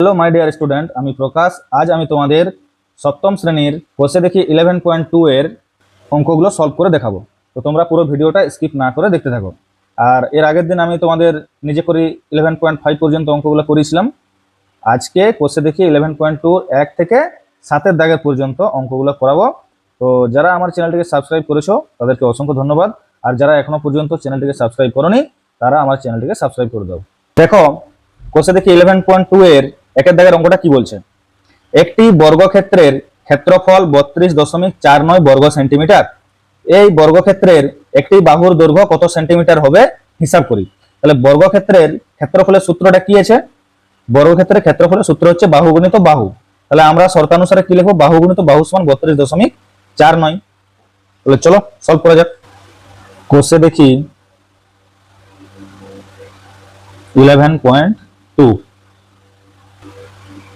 Hello my dear student, আমি প্রকাশ। আজ আমি তোমাদের সপ্তম শ্রেণীর কোষে দেখি 11.2 এর অঙ্কগুলো সলভ করে দেখাবো। তো তোমরা পুরো ভিডিওটা স্কিপ না করে দেখতে থাকো। আর এর আগের দিন আমি তোমাদের নিজে করি 11.5 পর্যন্ত অঙ্কগুলো করেছিলাম। আজকে কোষে দেখি 11.2 1 থেকে 7-এর দাগের পর্যন্ত অঙ্কগুলো করাবো। তো যারা আমার চ্যানেলটিকে সাবস্ক্রাইব করেছো তাদেরকে অসংখ্য ধন্যবাদ। আর যারা এখনো পর্যন্ত চ্যানেলটিকে সাবস্ক্রাইব করোনি তারা আমার চ্যানেলটিকে সাবস্ক্রাইব করে দাও। দেখো, কোষে দেখি 11.2 এর একের দাগের অঙ্কটা কি বলছে। একটি বর্গক্ষেত্রের ক্ষেত্রফল 32.49 বর্গ সেন্টিমিটার। এই বর্গক্ষেত্রের একটি বাহুর দৈর্ঘ্য কত সেন্টিমিটার হবে হিসাব করি। তাহলে বর্গক্ষেত্রের ক্ষেত্রফলের সূত্রটা কি আছে? বর্গক্ষেত্রের ক্ষেত্রফলের সূত্র হচ্ছে বাহু গুণিত বাহু। তাহলে আমরা শর্তানুসারে কি লিখবো? বাহু গুণিত বাহু সমান 32.49। তাহলে চলো সলভ করা যাক। কোষে দেখি 11.2।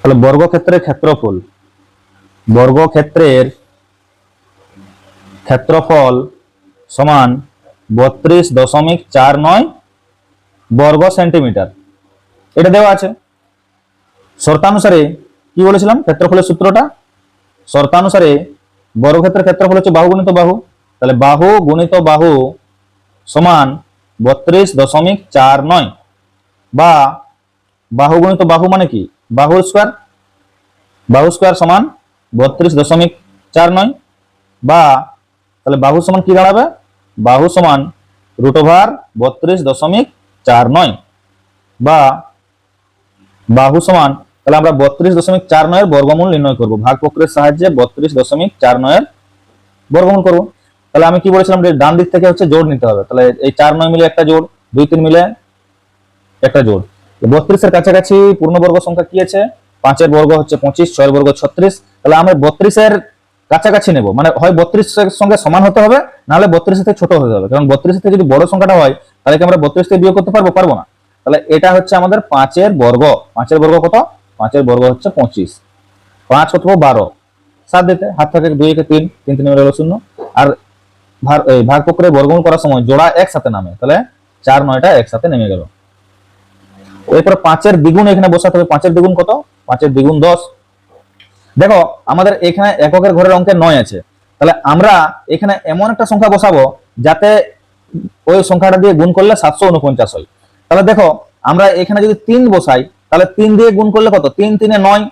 তাহলে বর্গক্ষেত্রের ক্ষেত্রফল সমান 32.49 বর্গ সেন্টিমিটার। এটা দেওয়া আছে। শর্তানুসারে কি বলেছিলাম? ক্ষেত্রফলের সূত্রটা শর্তানুসারে বর্গক্ষেত্রের ক্ষেত্রফল হচ্ছে বাহু গুণিত বাহু। তাহলে বাহু গুণিত বাহু সমান 32.49 বা বাহু গুণিত বাহু মানে কি? বাহুর স্কয়ার সমান 32.49 বা তাহলে বাহু সমান কি দাঁড়াবে? বাহু সমান √32.49 বা বাহু সমান, তাহলে আমরা 32.49 এর বর্গমূল নির্ণয় করব। ভাগ প্রক্রিয়ার সাহায্যে 32.49 এর বর্গমূল করব। তাহলে আমি কি বলেছিলাম যে ডান দিক থেকে হচ্ছে জোড় নিতে হবে। তাহলে এই 4-9 মিলে একটা জোড়, 2-3 মিলে একটা জোড়। 32 এর কাছাকাছি পূর্ণবর্গ সংখ্যা কি আছে? 5 এর বর্গ হচ্ছে 25, 6 এর বর্গ 36। তাহলে আমরা 32 এর কাছাকাছি নেব, মানে হয় 32 এর সঙ্গে সমান হতে হবে, নাহলে 32 থেকে ছোট হতে হবে। কারণ 32 থেকে যদি বড় সংখ্যাটা হয় তাহলে কি আমরা 32 থেকে বিয়োগ করতে পারবো না। তাহলে এটা হচ্ছে আমাদের 5 এর বর্গ। 5 এর বর্গ কত? 5 এর বর্গ হচ্ছে 25। 5 কত? 12। 7 দিতে হাত থেকে 2 একে 3, 3 3 হলো 0। আর ভাগ প্রক্রিয়ায় বর্গমূল করার সময় জোড়া একসাথে নামে। তাহলে 4 9টা একসাথে নেমে গেল। এরপরে 5 এর দ্বিগুণ এখানে বসাতে হবে। 5 এর দ্বিগুণ কত? 5 এর দ্বিগুণ 10। দেখো, আমাদের এখানে এককের ঘরের অঙ্কে 9 আছে। তাহলে আমরা এখানে এমন একটা সংখ্যা বসাবো যাতে ওই সংখ্যাটা দিয়ে গুণ করলে 749 হয়। তাহলে দেখো, আমরা এখানে যদি 3 বসাই তাহলে 3 দিয়ে গুণ করলে কত? 3 3 এ 9।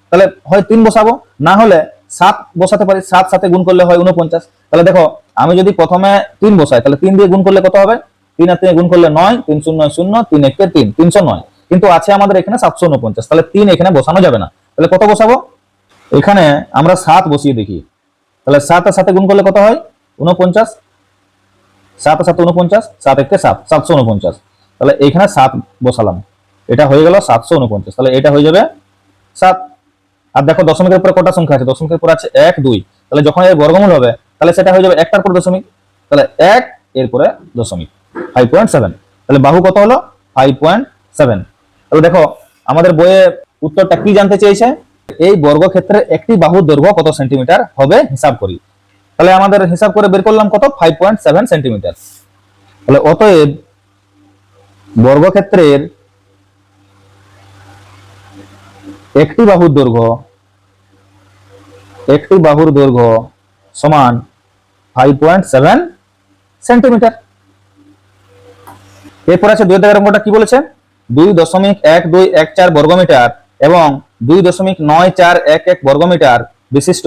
তাহলে হয় 3 বসাবো, না হলে 7 বসাতে পারি। 7 সাথে গুণ করলে হয় 49। তাহলে দেখো, আমি যদি প্রথমে 3 বসাই তাহলে 3 দিয়ে গুণ করলে কত হবে? 3 আর 3 গুণ করলে 9, 3 0 0, 3 1 3, 309। কিন্তু আছে আমাদের এখানে 749। তাহলে 3 এখানে বসানো যাবে না। তাহলে কত বসাবো? এখানে আমরা 7 বসিয়ে দেখি। তাহলে 7 এর সাথে গুণ করলে কত হয়? 49। 7 এর সাথে 49, 7 1 7, 749। তাহলে এখানে 7 বসালাম, এটা হয়ে গেল 749। তাহলে এটা হয়ে যাবে 7। আর দেখো, দশমিকের উপরে কটা সংখ্যা আছে? দশমিকের উপরে আছে 1 2। তাহলে যখন এর বর্গমূল হবে তাহলে সেটা হয়ে যাবে একটার পর দশমিক। তাহলে 1 এর পরে দশমিক, 5.7। তাহলে বাহু কত হলো? 5.7। তাহলে দেখো, আমাদের বইয়ে উত্তরটা কি জানতে চেয়েছে? এই বর্গক্ষেত্রের একটি বাহুর দৈর্ঘ্য কত সেন্টিমিটার হবে হিসাব করি। তাহলে আমাদের হিসাব করে বের করলাম কত? 5.7 সেন্টিমিটার। তাহলে অতএব বর্গক্ষেত্রের একটি বাহুর দৈর্ঘ্য সমান 5.7 সেন্টিমিটার। এরপর আছে 2 দাগের অঙ্কটা কি বলেছে? 2.1214 বর্গমিটার এবং 2.9411 বর্গমিটার বিশিষ্ট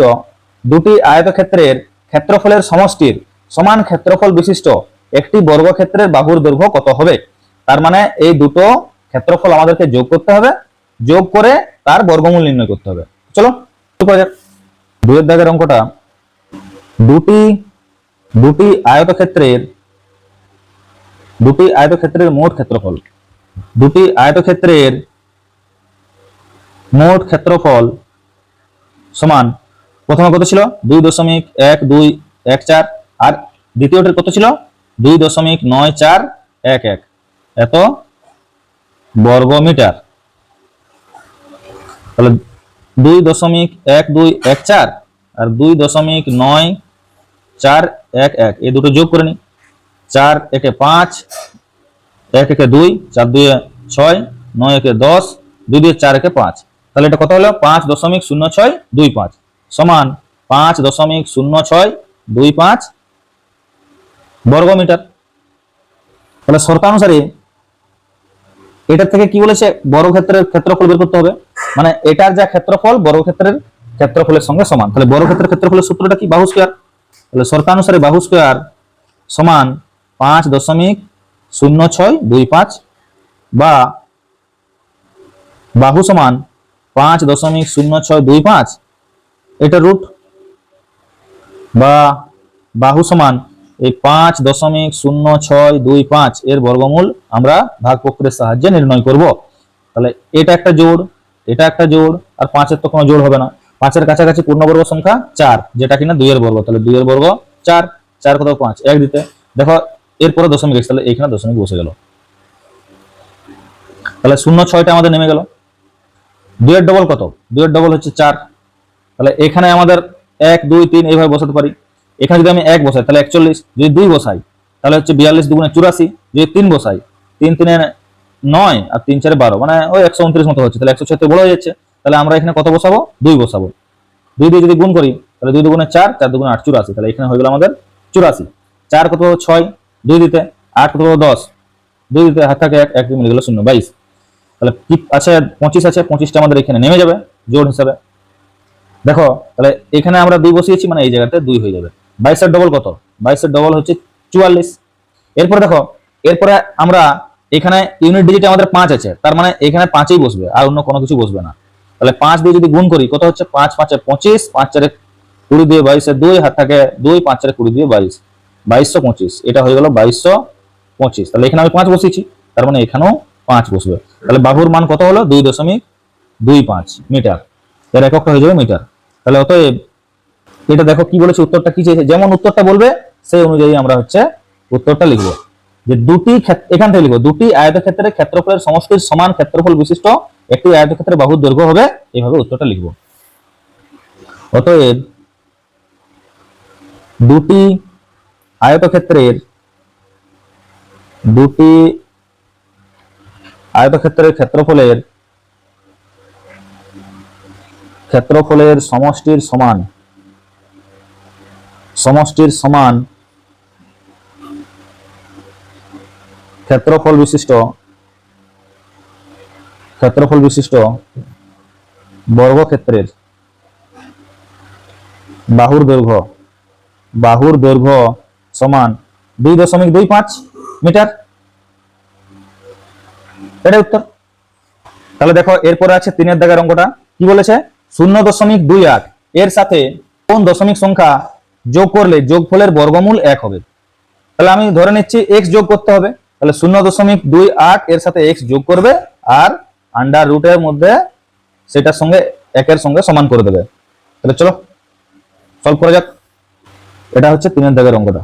দুটি আয়তক্ষেত্রের ক্ষেত্রফলের সমষ্টির সমান ক্ষেত্রফল বিশিষ্ট একটি বর্গক্ষেত্রের বাহুর দৈর্ঘ্য কত হবে? তার মানে এই দুটো ক্ষেত্রফল আমাদেরকে যোগ করতে হবে, যোগ করে তার বর্গমূল নির্ণয় করতে হবে। চলো শুরু করা যাক। 2 দাগের অঙ্কটা, দুটি আয়তক্ষেত্রের মোট ক্ষেত্রফল সমান, প্রথমে কত ছিল? 2.1214। আর দ্বিতীয়টির কত ছিল? 2.9411 এত বর্গমিটার। তাহলে 2.1214 আর 2.9411 এই দুটো যোগ করে নি। 4 1 5, 1 1 2, 4 2 6, 9 1 10, 2 2 4 1 5। তাহলে এটা কত হলো 5.0625 সমান 5.0625 বর্গ মিটার। তাহলে শর্তানুসারে এটা থেকে কি বলেছে, বর্গক্ষেত্রের ক্ষেত্রফল বের করতে হবে, মানে এটার যা ক্ষেত্রফল বর্গক্ষেত্রের ক্ষেত্রফলের সঙ্গে সমান। তাহলে বর্গক্ষেত্রের ক্ষেত্রফলের সূত্রটা কি, বাহু স্কয়ার। তাহলে শর্তানুসারে বাহু স্কয়ার সমান 5.0625 বা বাহু সমান 5.0625 এটা রুট, বা বাহু সমান এই 5.0625 এর বর্গমূল আমরা ভাগ প্রক্রিয়ার সাহায্যে নির্ণয় করব। তাহলে এটা একটা জোড়, এটা একটা জোড়, আর 5-এর তো কোনো জোড় হবে না। 5-এর কাছাকাছি পূর্ণবর্গ সংখ্যা 4, যেটা কিনা 2 এর বর্গ। তাহলে 2 এর বর্গ 4, 4 কত 5, 1 দিতে দেখো এরপরে দশমিক এসে, তাহলে এইখানে দশমিক বসে গেল। তাহলে 0.6টা আমাদের নেমে গেল। 2 এর ডবল কত, 2 এর ডবল হচ্ছে 4। তাহলে এখানে আমাদের 1 2 3 এইভাবে বসাতে পারি। এখানে যদি আমি 1 বসাই তাহলে 41, যদি 2 বসাই তাহলে হচ্ছে 42 2 84, যদি 3 বসাই 3 3 9 আর 3 4 12, মানে ওই 129 মতো হচ্ছে। তাহলে 176 বড় হয়ে যাচ্ছে। তাহলে আমরা এখানে কত বসাবো, 2 বসাবো। 2 দিয়ে যদি গুণ করি তাহলে 2 দুগুণে 4, 4 দুগুণে 8 84। তাহলে এখানে হয়ে গেল আমাদের 84। 4 কত 6, 2 দিতে 8 কত 10, 2 দিতে হাত থাকে 1, 1 মিলে গেল 0, 22। তাহলে কি আছে 25 আছে, 25টা আমাদের এখানে নেমে যাবে জোড় হিসাবে। দেখো তাহলে এখানে আমরা 2 বসিয়েছি, মানে এই জায়গাতে 2 হয়ে যাবে। 22 এর ডবল কত, 22 এর ডবল হচ্ছে 44। এরপরে দেখো, এরপরে আমরা এখানে ইউনিট ডিজিটে আমাদের 5 আছে, তার মানে এখানে 5ই বসবে, আর অন্য কোনো কিছু বসবে না। তাহলে 5 দিয়ে যদি গুণ করি কত হচ্ছে, 5 5 এ 25, 5 4 এ 20 দিয়ে 22 এর 2 হাত থাকে 2, 5 4 এ 20 দিয়ে 22, 2225। এটা হয়ে গেল 2225। তাহলে এখানে আমি 5 বসিয়েছি, তার মানে এখানেও 5 বসবে। তাহলে বাহুর মান কত হলো, 2.25 মিটার। এর এককটা হয়ে যাবে মিটার। তাহলে অতএব এটা দেখো কি বলেছে, উত্তরটা কি চেয়েছে, যেমন উত্তরটা বলবে সেই অনুযায়ী আমরা হচ্ছে উত্তরটা লিখবো। যে এখান থেকে লিখবো, দুটি আয়তক্ষেত্রের ক্ষেত্রফলের সমষ্টির সমান ক্ষেত্রফল বিশিষ্ট একটি আয়তক্ষেত্রের বাহুর দৈর্ঘ্য হবে, এইভাবে উত্তরটা লিখবো। অতএব দুটি আয়তক্ষেত্রের ক্ষেত্রফলের সমষ্টির সমান ক্ষেত্রফল বিশিষ্ট বর্গক্ষেত্রের বাহুর দৈর্ঘ্য সমান 2.25 মিটার। এটাই উত্তর। তাহলে দেখো এরপরে আছে 3 দাগের অঙ্কটা, কি বলেছে, 0.28 এর সাথে কোন দশমিক সংখ্যা যোগ করলে যোগফলের বর্গমূল 1 হবে। তাহলে আমি ধরে নিচ্ছি x যোগ করতে হবে। তাহলে 0.28 এর সাথে x যোগ করবে, আর আন্ডার রুটের মধ্যে সেটার সঙ্গে 1 এর সঙ্গে সমান করে দেবে। তাহলে চলো সলভ করা যাক। এটা হচ্ছে 3 দাগের অঙ্কটা।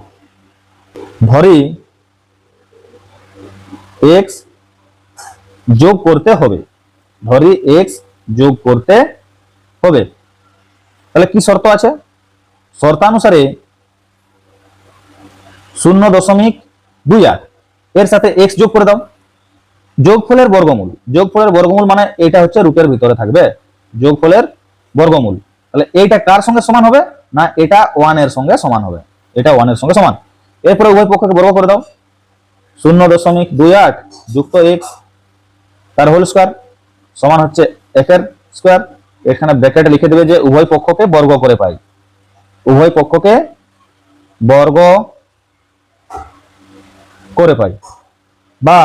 ধরি x যোগ করতে হবে, তাহলে কি শর্ত আছে, শর্তানুসারে 0.28 এর সাথে x যোগ করে দাও। যোগফলের বর্গমূল মানে এটা হচ্ছে রুটের ভিতরে থাকবে, যোগফলের বর্গমূল। তাহলে এইটা কার সঙ্গে সমান হবে, না এটা 1 এর সঙ্গে সমান হবে, এটা 1 এর সঙ্গে সমান। এরপরে উভয় পক্ষকে বর্গ করে দাও, 0.28 যুক্ত x তার হোল স্কয়ার সমান হচ্ছে 1 এর স্কয়ার। এখানে ব্র্যাকেটে লিখে দেবে যে উভয় পক্ষকে বর্গ করে পাই, বা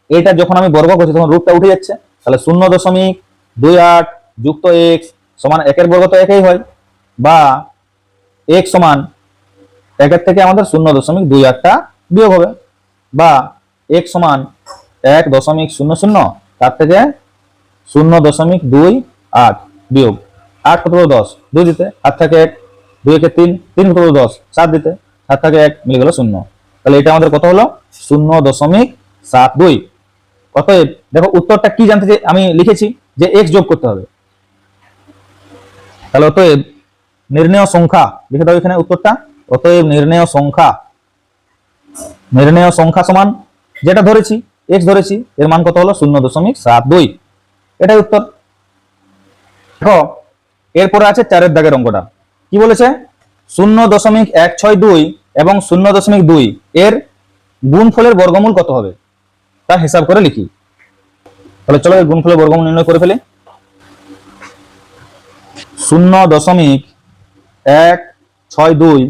এটা যখন আমি বর্গ করছি তখন রুটটা উঠে যাচ্ছে। তাহলে 0.28 যুক্ত x সমান 1 এর বর্গ তো একই হয়, বা x সমান 1 এর থেকে আমাদের 0.28টা বিয়োগ হবে, বা x সমান 1.00 তার থেকে 0.28 বিয়োগ 8 কত 10, 2 দিতে হাত থাকে 1, 2 কে 3, 3 কত 10, 7 দিতে হাত থাকে 1, মিলে গেল 0। তাহলে এটা আমাদের কত হলো, 0.72। অতএব দেখো উত্তরটা কি জানতে চাই, আমি লিখেছি যে x যোগ করতে হবে। তাহলে অতএব নির্ণেয় সংখ্যা লিখে দাও এখানে উত্তরটা। অতএব নির্ণেয় সংখ্যা সমান যেটা ধরেছি x ধরেছি, এর মান কত হলো 0.72, এটাই উত্তর। দেখো এরপরে আছে 4 দাগের অঙ্কটা। কি বলেছে? 0.162 এবং 0.2 এর গুণফলের বর্গমূল কত হবে তা হিসাব করে লিখি। তাহলে চলো এর গুণফলের বর্গমূল নির্ণয় করে ফেলি। 0.162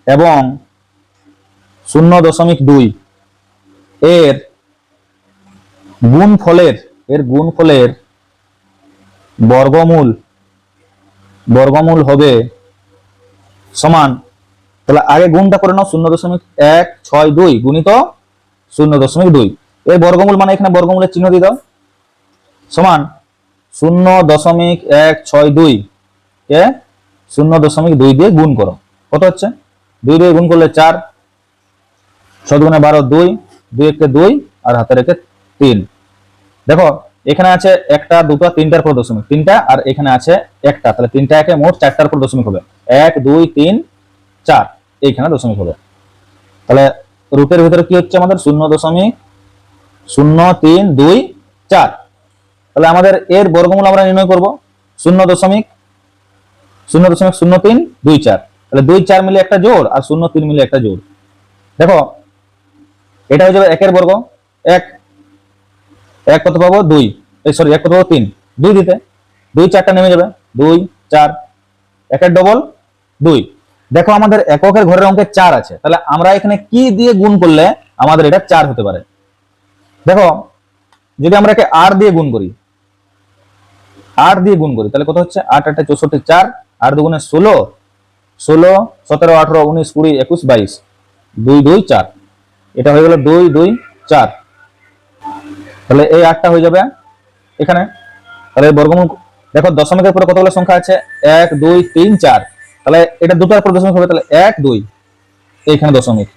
এবং 0.2 এর গুণফলের বর্গমূল হবে সমান, তাহলে আগে গুণটা করে নাও, 0.162 গুণিত 0.2 এর বর্গমূল মানে এখানে বর্গমূলের চিহ্ন দিয়ে দাও, সমান 0.162 কে 0.2 দিয়ে গুণ করো। কত হচ্ছে? 2 দিয়ে গুণ করলে 4, 7 গুণে 12, 2, 2 একে 2 আর হাতে রেখে 3। দেখো এখানে আছে একটা, দুটো, তিনটার পর দশমিক, তিনটা, আর এখানে আছে একটা, তাহলে তিনটা একে মোট 4টার পর দশমিক হবে। 1, 2, 3, 4 এইখানে দশমিক হবে। তাহলে রুটের ভিতরে কি হচ্ছে আমাদের? 0.0324। তাহলে আমাদের এর বর্গমূল আমরা নির্ণয় করব 0.0324। তাহলে 2, 4 মিলে একটা জোড় আর 0, 3 মিলে একটা জোড়। দেখো এটা হয়ে যাবে 1 এর বর্গ, 1 1 কত পাবো? 2, সরি 1 কত পাবো? 3, 2 দিতে 2 4টা নেমে যাবে, 2 4, 1 এর ডবল 2। দেখো আমাদের এককের ঘরের অঙ্কে 4 আছে, তাহলে আমরা এখানে কি দিয়ে গুণ করলে আমাদের এটা 4 হতে পারে? দেখো যদি আমরা একে 8 দিয়ে গুণ করি, 8 দিয়ে গুণ করি তাহলে কত হচ্ছে? 8 8 64, 4 8 দুগুণে 16, 16 17 18 19 20 21 22, 2 2 4, এটা হয়ে গেল 2 2 4। তাহলে এই 8টা হয়ে যাবে এখানে। তাহলে বর্গমূল দেখো দশমিকের পরে কতগুলো সংখ্যা আছে? 1 2 3 4, তাহলে এটা দুটোর পর দশমিক হবে, তাহলে 1 2 এইখানে দশমিক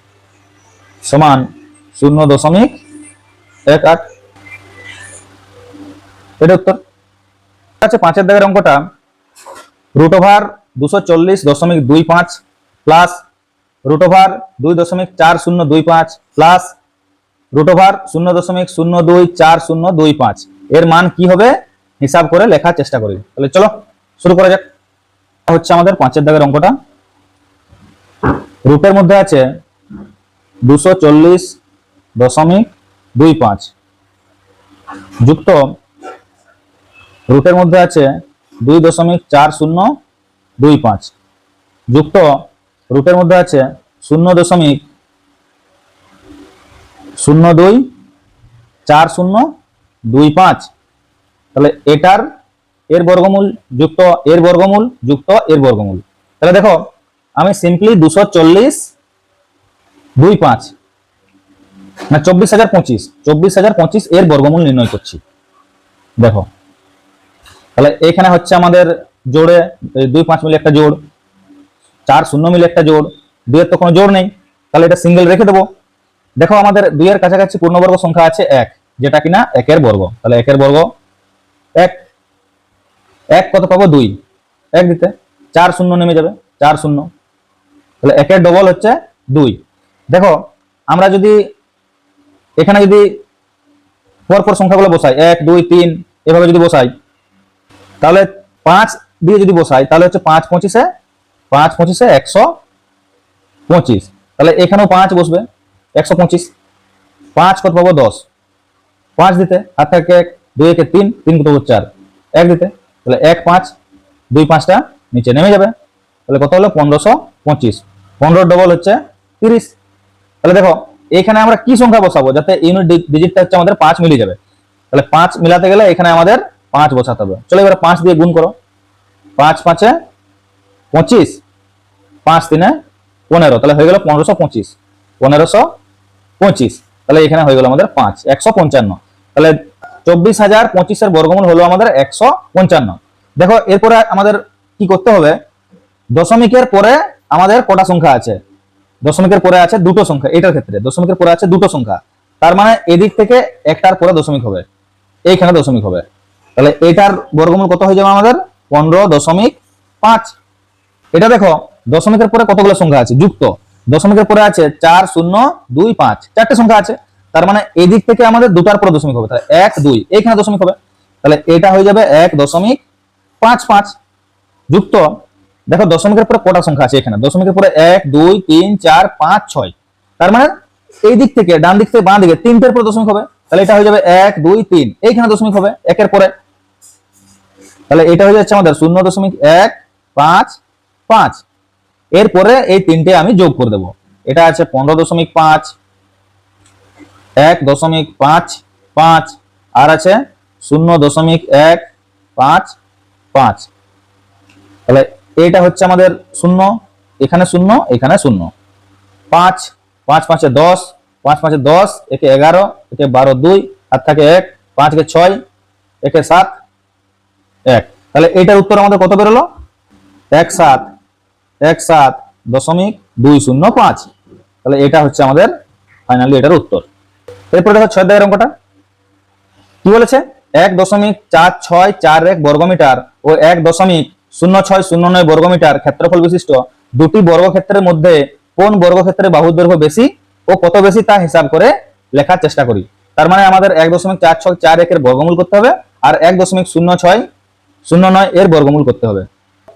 সমান 0.18। এটা উত্তর। আছে 5 এর দাগের অঙ্কটা, √240.25 প্লাস √2.4025 প্লাস √0.024025 এর মান কি হবে হিসাব করে লেখার চেষ্টা করি। তাহলে চলো শুরু করা যাক। হচ্ছে আমাদের 5 এর দাগের অঙ্কটা, রুটের মধ্যে আছে 240.25 যুক্ত রুটের মধ্যে আছে 2.4025 যুক্ত রুটের মধ্যে আছে 0.024025। তাহলে এটার এর বর্গমূল যুক্ত এর বর্গমূল যুক্ত এর বর্গমূল। তাহলে দেখো আমি সিম্পলি 240.25 না 24,025 এর বর্গমূল নির্ণয় করছি। দেখো তাহলে এখানে হচ্ছে আমাদের জোড়ে 2 5 মিলে একটা জোড়, 4 0 মিলে একটা জোড়, 2 এর তো কোনো জোড় নেই, তাহলে এটা সিঙ্গেল রেখে দেবো। দেখো আমাদের 2 এর কাছাকাছি পূর্ণবর্গ সংখ্যা আছে 1, যেটা কিনা 1 এর বর্গ, তাহলে 1 এর বর্গ 1 1 কত পাবো? 2, 1 দিতে 4 0 নেমে যাবে, 4 0, তাহলে 1 এর ডবল হচ্ছে 2। দেখো আমরা যদি এখানে যদি পরপর সংখ্যাগুলো বসাই 1 2 3 এভাবে যদি বসাই, তাহলে 5 দিয়ে যদি বসাই তাহলে হচ্ছে 5 25 125, তাহলে এখানেও 5 বসবে 125, 5 কত পাবো? 10, 5 দিতে হাত থেকে 1 2 একে 3 3 কত পাবো? 4, 1 দিতে তাহলে 1 5 2 5টা নিচে নেমে যাবে, তাহলে কত হলো? 1525, 15 ডবল হচ্ছে 30। তাহলে দেখো এখানে আমরা কি সংখ্যা বসাবো যাতে ইউনিট ডিজিটটা হচ্ছে আমাদের 5 মিলে যাবে? তাহলে 5 মিলাতে গেলে এখানে আমাদের 5 বসাতে হবে। চলো এবার 5 দিয়ে গুণ করো, 5 5 এ 25, 5 3 এ 15, তাহলে হয়ে গেল 1525, 1525, তাহলে এখানে হয়ে গেল আমাদের 5 155। তাহলে 24,025 এর বর্গমূল হলো আমাদের 155। দেখো এরপরে আমাদের কি করতে হবে? দশমিকের পরে আমাদের কটা সংখ্যা আছে? দশমিকের পরে আছে দুটো সংখ্যা, এটার ক্ষেত্রে দশমিকের পরে আছে দুটো সংখ্যা, তার মানে এদিক থেকে একটার পরে দশমিক হবে, এইখানে দশমিক হবে, তাহলে এটার বর্গমূল কত হয়ে যাবে আমাদের? 15.5। এটা দেখো দশমিকের পরে কতগুলো সংখ্যা আছে যুক্ত, দশমিকের পরে আছে 4 0 2 5, চারটে সংখ্যা আছে, তার মানে এই দিক থেকে আমাদের দুটার পরে দশমিক হবে, তাহলে 1 2 এইখানে দশমিক হবে, তাহলে এটা হয়ে যাবে 1.5। 5 5 যুক্ত, দেখো দশমিকের পরে কটা সংখ্যা আছে এখানে, দশমিকের পরে 1 2 3 4 5 6, তার মানে এই দিক থেকে ডান দিক থেকে বাঁ দিকে তিনটের পরে দশমিক হবে, তাহলে এটা হয়ে যাবে 1 2 3, এইখানে দশমিক হবে একের পরে, তাহলে এটা হয়ে যাচ্ছে আমাদের 0.155। এরপরে এই তিনটে আমি যোগ করে দেব, এটা আছে 15.5, 1.55 আর আছে 0.155, তাহলে এটা হচ্ছে আমাদের 0, এখানে 0 এখানে 0, 5 5 5 10, 5 5 10, একে 11, একে 12 2, আর থাকে 1, 5 কে 6, একে 7 1, তাহলে এটার উত্তর আমাদের কত বেরোলো? 17.205। তাহলে এটা হচ্ছে আমাদের ফাইনালি এটার উত্তর। এরপরে দেখো 6 দাগের অঙ্কটা কি বলেছে, 1.4641 বর্গমিটার ও 1.0609 বর্গমিটার ক্ষেত্রফল বিশিষ্ট দুটি বর্গক্ষেত্রের মধ্যে কোন বর্গক্ষেত্রের বাহুর দৈর্ঘ্য বেশি ও কত বেশি তা হিসাব করে লেখার চেষ্টা করি। তার মানে আমাদের 1.4641 এর বর্গমূল করতে হবে আর 1.0609 এর বর্গমূল করতে হবে।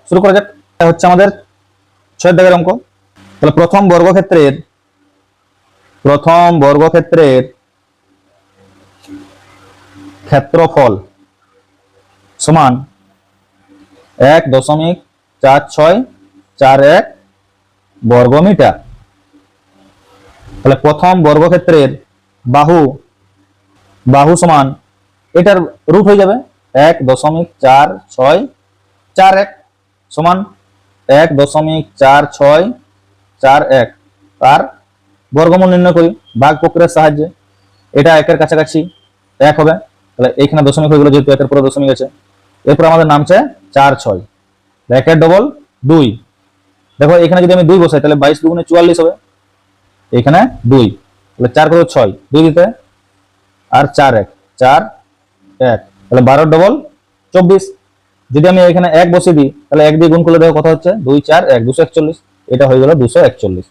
শুরু করা যাক, এটা হচ্ছে আমাদের 6 দাগের অঙ্ক। তাহলে প্রথম বর্গক্ষেত্রের ক্ষেত্রফল সমান 1.4641 বর্গমিটার। তাহলে প্রথম বর্গক্ষেত্রের বাহু সমান, এটার রুট হয়ে যাবে 1.4641 সমান 1.4641, তার বর্গমূল নির্ণয় করি ভাগ প্রক্রিয়ার সাহায্যে। এটা একের কাছাকাছি 1 হবে, তাহলে এইখানে দশমিক হয়ে গেল যেহেতু একের পরে দশমিক আছে। এরপর আমাদের নামছে 4 6, একের ডবল 2, দেখো এখানে যদি আমি 2 বসাই তাহলে 22 2 44 হবে, এখানে 2, তাহলে 4 করে 6, 2 দিতে আর 4 1 4 1, তাহলে 12 ডবল 24। যদি আমি এখানে 1 বসিয়ে দিই তাহলে 1 দিয়ে গুণ করলে দেখো কত হচ্ছে 2 4 1 241, এটা হয়ে গেল 241।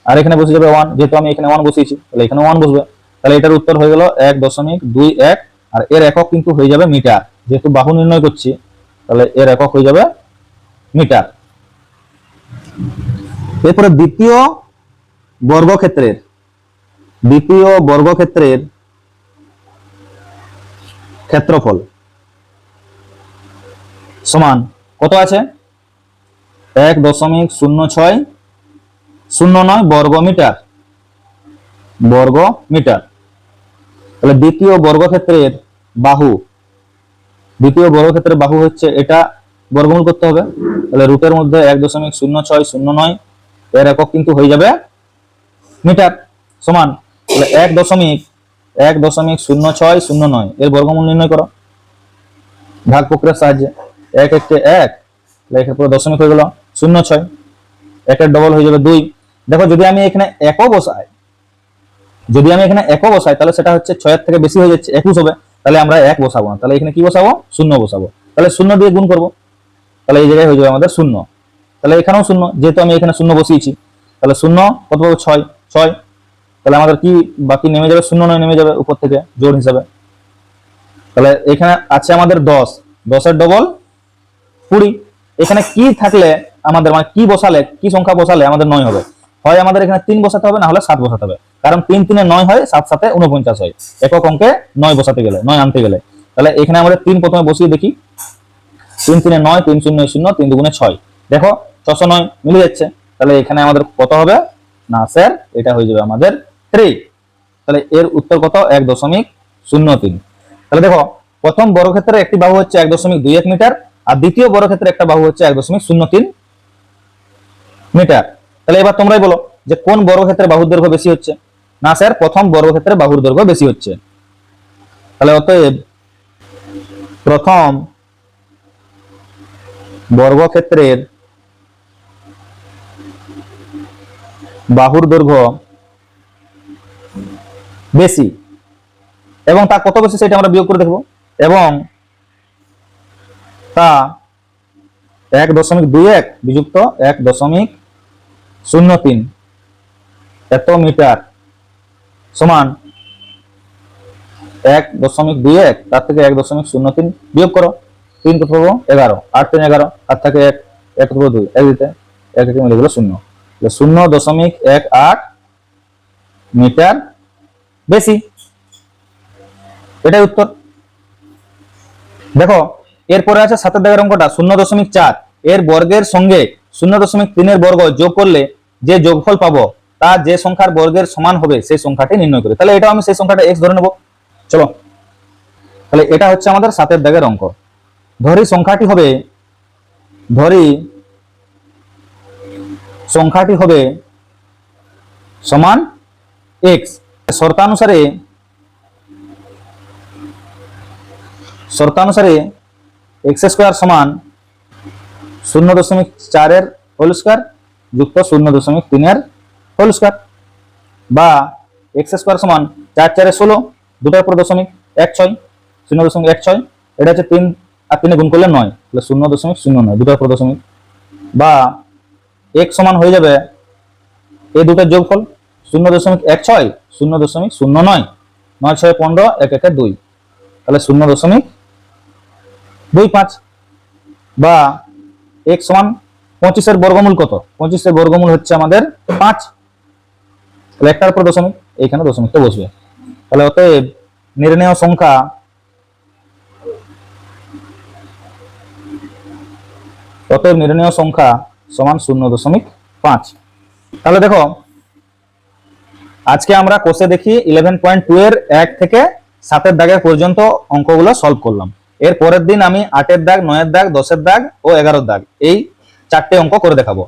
আর এখানে বসে যাবে 1, যেহেতু আমি এখানে 1 বসিয়েছি তাহলে এখানে 1 বসবে, তাহলে এটার উত্তর হয়ে গেল 1.21, আর এর একক কিন্তু হয়ে যাবে মিটার, যেহেতু বাহু নির্ণয় করছি তাহলে এর একক হয়ে যাবে মিটার। এরপরে দ্বিতীয় বর্গক্ষেত্রের ক্ষেত্রফল সমান কত আছে, 1.0609 বর্গমিটার। তাহলে দ্বিতীয় বর্গক্ষেত্রের বাহু হচ্ছে এটা, বর্গমূল করতে হবে, তাহলে রুটের মধ্যে 1.0609 এর একক কিন্তু হয়ে যাবে মিটার সমান, তাহলে 1.0609 এর বর্গমূল নির্ণয় করো ভাগ প্রক্রিয়ার সাহায্যে। 1 1 কে 1, তাহলে এখানে পুরো দশমিক হয়ে গেল 06, একের ডবল হয়ে যাবে 2। দেখো যদি আমি এখানে একও বসাই তাহলে সেটা হচ্ছে 6 এর থেকে বেশি হয়ে যাচ্ছে 21 হবে, তাহলে আমরা 1 বসাবো না, তাহলে এখানে কি বসাবো 0 বসাবো, তাহলে 0 দিয়ে গুণ করব, তাহলে এই জায়গায় হয়ে যাবে আমাদের 0, তাহলে এখানেও 0, যেহেতু আমি এখানে 0 বসিয়েছি তাহলে 0 কত পাবো 6, তাহলে আমাদের কি বাকি নেমে যাবে 0 নেমে যাবে উপর থেকে জোড় হিসাবে। তাহলে এখানে আছে আমাদের 10, 10 এর ডবল 20, এখানে কি থাকলে আমাদের মানে কি সংখ্যা বসালে আমাদের 9 হবে, হয় আমাদের এখানে 3 বসাতে হবে না হলে 7 বসাতে হবে, কারণ 3 3 এ 9 হয়, 7 7 এ 49 হয় একক অঙ্কে 9 বসাতে গেলে, 9 আনতে গেলে। তাহলে এখানে আমরা 3 প্রথমে বসিয়ে দেখি, 3 3 এ 9, 3 0 0, 3 2 6, দেখো 609 মিলে যাচ্ছে, তাহলে এখানে আমাদের কত হবে না স্যার এটা হয়ে যাবে আমাদের 3, তাহলে এর উত্তর কত 1.03। তাহলে দেখো প্রথম বর্গক্ষেত্রের একটি বাহু হচ্ছে 1.21 মিটার আর দ্বিতীয় বর্গক্ষেত্রের একটা বাহু হচ্ছে 1.03 মিটার। তাহলে এবার তোমরাই বলো যে কোন বর্গক্ষেত্রের বাহুর দৈর্ঘ্য বেশি হচ্ছে, না স্যার প্রথম বর্গক্ষেত্রের বাহুর দৈর্ঘ্য বেশি হচ্ছে। তাহলে অতএব প্রথম বর্গক্ষেত্রের বাহুর দৈর্ঘ্য বেশি, এবং তা কত বেশি সেটা আমরা বিয়োগ করে দেখব, এবং তা 1.21 বিযুক্ত 1.03 এত মিটার সমান 1.21, তার থেকে 1.03 বিয়োগ করো, 3 কত পাবো 11, 8 3 11, আর থাকে 1, 1 কত পাবো 2, 1 দিতে 1 1 মিলে গেল 0, 0.18 মিটার বেশি। এটাই উত্তর। দেখো এরপরে আছে 7 দাগের অঙ্কটা 0.4 এর বর্গের সঙ্গে 0.3 এর বর্গ যোগ করলে যে যোগফল পাবো তা যে সংখ্যার বর্গের সমান হবে সেই সংখ্যাটি নির্ণয় করে। তাহলে এটাও আমি সেই সংখ্যাটা x ধরে নেব। চলো তাহলে এটা হচ্ছে আমাদের 7 দাগের অঙ্ক। ধরি সংখ্যাটি হবে সমান x। শর্তানুসারে x স্কয়ার সমান 0.4 এর হোল স্কয়ার যুক্ত 0.3 এর হোল স্কয়ার, বা x স্কয়ার সমান 4 4 16 দুটার পর দশমিক 16 0.16, এটা হচ্ছে 3 আর 3 গুণ করলে 9, তাহলে 0.09 দুটার পর দশমিক, বা x সমান হয়ে যাবে এই দুটার যোগফল 0.16 0.09, 9 6 15 1 1 2, তাহলে 0.25, বা x সমান 25 এর বর্গমূল কত? 25 এর বর্গমূল হচ্ছে আমাদের 5, তাহলে একটার পর দশমিক এইখানে দশমিকটা বসবে। তাহলে অতএব নির্ণেয় সংখ্যা সমান 0.5। তাহলে দেখো আজকে আমরা কোষে দেখি 11.2 এর 1 থেকে 7 এর দাগের পর্যন্ত অঙ্কগুলো সলভ করলাম। এর পরের দিন আমি 8 এর দাগ, 9 এর দাগ, 10 এর দাগ ও 11 এর দাগ এই 4টে অঙ্ক করে দেখাবো।